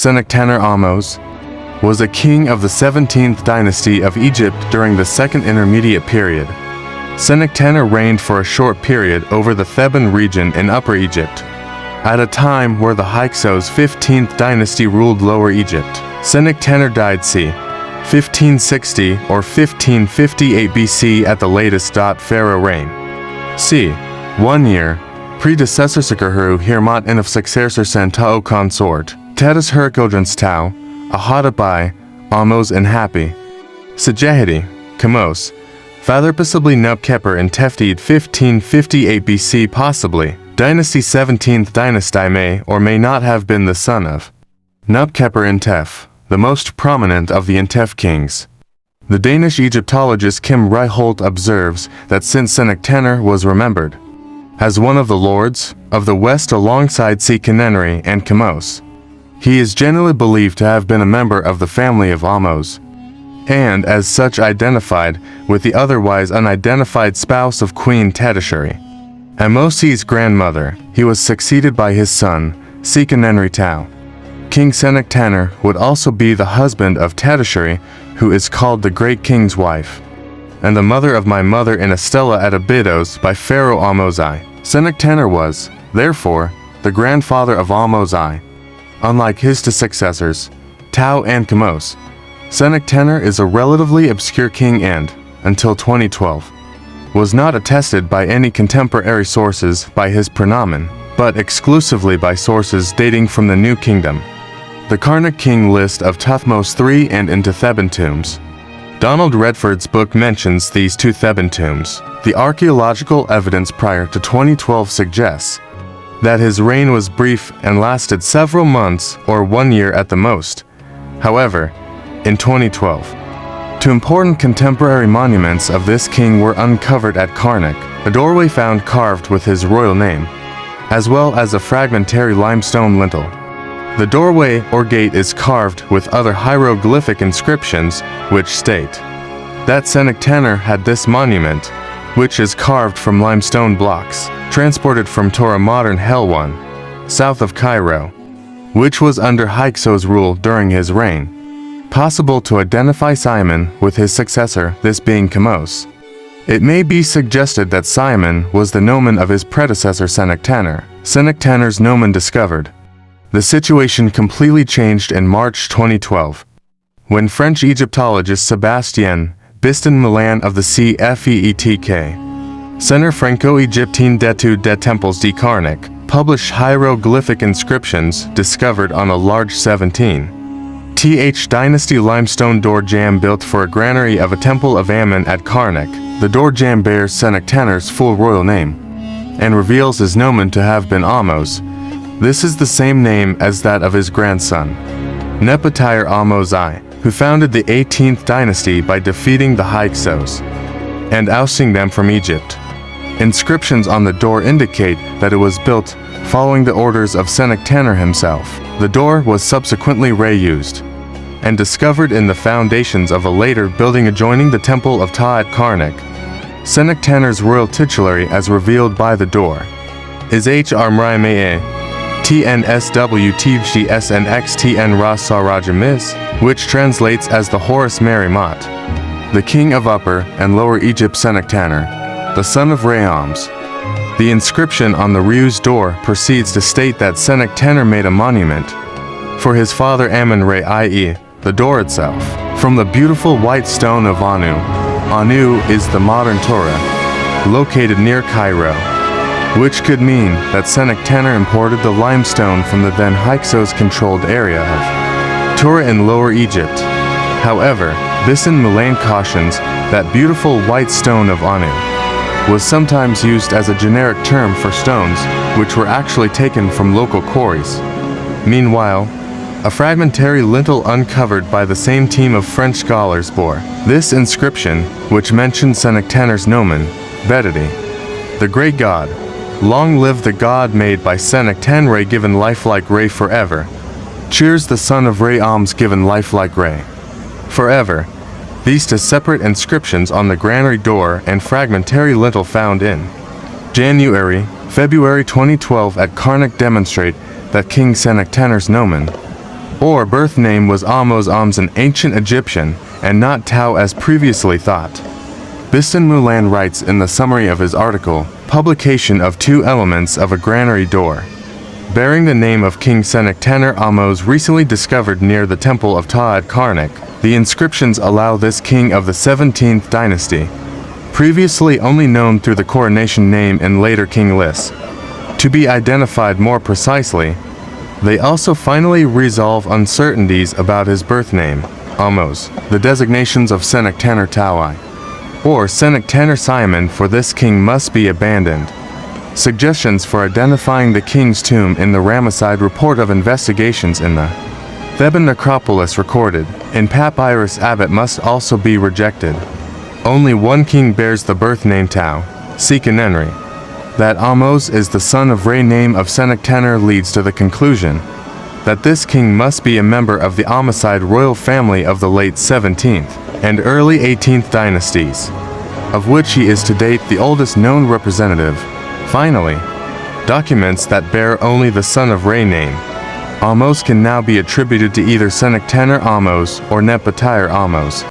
Seqenen Ahmose, was a king of the 17th dynasty of Egypt during the Second Intermediate Period. Seqenen reigned for a short period over the Theban region in Upper Egypt, at a time where the Hyksos 15th dynasty ruled Lower Egypt. Seqenen died c. 1560 or 1558 BC at the latest. Pharaoh reign. c. 1 year. Predecessor Seqenen Hirmat and of successor Santao consort. Tetas Herkodrans Tau, Ahatabai, Ahmose and Happy. Sejehidi, Kamos. Father possibly Nubkeper and Teftid 1558 BC possibly. Dynasty 17th dynasty may or may not have been the son of Nubkeper and Tef, the most prominent of the Intef kings. The Danish Egyptologist Kim Ryholt observes that since Seqenen was remembered as one of the lords of the West alongside Seqenen and Kamos, he is generally believed to have been a member of the family of Ahmose, and as such identified with the otherwise unidentified spouse of Queen Tedisheri, Ahmose's grandmother. He was succeeded by his son, Seqenen Tau. King Seqenen would also be the husband of Tedisheri, who is called the Great King's wife, and the mother of my mother in a stela at Abydos by Pharaoh Ahmose. Seqenen was, therefore, the grandfather of Ahmose. Unlike his two successors, Tau and Kamos, Seqenen is a relatively obscure king and, until 2012, was not attested by any contemporary sources by his praenomen, but exclusively by sources dating from the New Kingdom. The Karnak king list of Tuthmose III and into Theban tombs. Donald Redford's book mentions these two Theban tombs. The archaeological evidence prior to 2012 suggests that his reign was brief and lasted several months or 1 year at the most. However, in 2012, two important contemporary monuments of this king were uncovered at Karnak, a doorway found carved with his royal name, as well as a fragmentary limestone lintel. The doorway or gate is carved with other hieroglyphic inscriptions which state that Seqenen had this monument, which is carved from limestone blocks, transported from Torah modern Helwan, south of Cairo, which was under Hyksos rule during his reign. Possible to identify Simon with his successor, this being Kamos. It may be suggested that Simon was the nomen of his predecessor Seqenen. Seqenen's nomen discovered. The situation completely changed in March 2012, when French Egyptologist Sébastien Biston-Milan of the CFEETK Centre Franco-Egyptien d'études des Temples de Karnak published hieroglyphic inscriptions discovered on a large 17th dynasty limestone door jamb built for a granary of a temple of Ammon at Karnak. The door jamb bears Seqenen's full royal name and reveals his nomen to have been Ahmose. This is the same name as that of his grandson, Nefertiti Ahmose, who founded the 18th dynasty by defeating the Hyksos and ousting them from Egypt. Inscriptions on the door indicate that it was built following the orders of Seqenen himself. The door was subsequently reused and discovered in the foundations of a later building adjoining the temple of Ta at Karnak. Seqenen's royal titulary as revealed by the door is Hrmrime TNSWTGSNXTN Ras Sarajamiz, which translates as the Horus Mary Mot, the king of Upper and Lower Egypt Seqenen, the son of Rehomes. The inscription on the reused door proceeds to state that Seqenen made a monument for his father Amun-Re, i.e., the door itself, from the beautiful white stone of Anu. Anu is the modern Torah, located near Cairo, which could mean that Seqenen imported the limestone from the then Hyksos-controlled area of Torah in Lower Egypt. However, Biston-Milan cautions that beautiful white stone of Anu was sometimes used as a generic term for stones which were actually taken from local quarries. Meanwhile, a fragmentary lintel uncovered by the same team of French scholars bore this inscription, which mentioned Seqenen's nomen, Bedidi, the great god. Long live the god made by Seqenen given lifelike Re forever. Cheers the son of Rehomes given lifelike Re forever. These two separate inscriptions on the granary door and fragmentary lintel found in February 2012 at Karnak demonstrate that King Seqenen's nomen, or birth name was Ahmose an ancient Egyptian, and not Tau as previously thought. Biston Mulan writes in the summary of his article, publication of 2 elements of a granary door, bearing the name of King Seqenen Ahmose recently discovered near the temple of Ta at Karnak. The inscriptions allow this king of the 17th dynasty, previously only known through the coronation name in later king lists, to be identified more precisely. They also finally resolve uncertainties about his birth name, Ahmose, the designations of Seqenen Taui, or Seqenen Simon for this king must be abandoned. Suggestions for identifying the king's tomb in the Ramesside report of investigations in the Theban necropolis recorded in Papyrus Abbot must also be rejected. Only one king bears the birth name Tau, Seqenenri. That Ahmose is the son of Re name of Seqenen leads to the conclusion that this king must be a member of the Ramesside royal family of the late 17th and early 18th dynasties, of which he is to date the oldest known representative. Finally, documents that bear only the son of Re name, Ahmose, can now be attributed to either Seqenen Ahmose or Nefertiti Ahmose.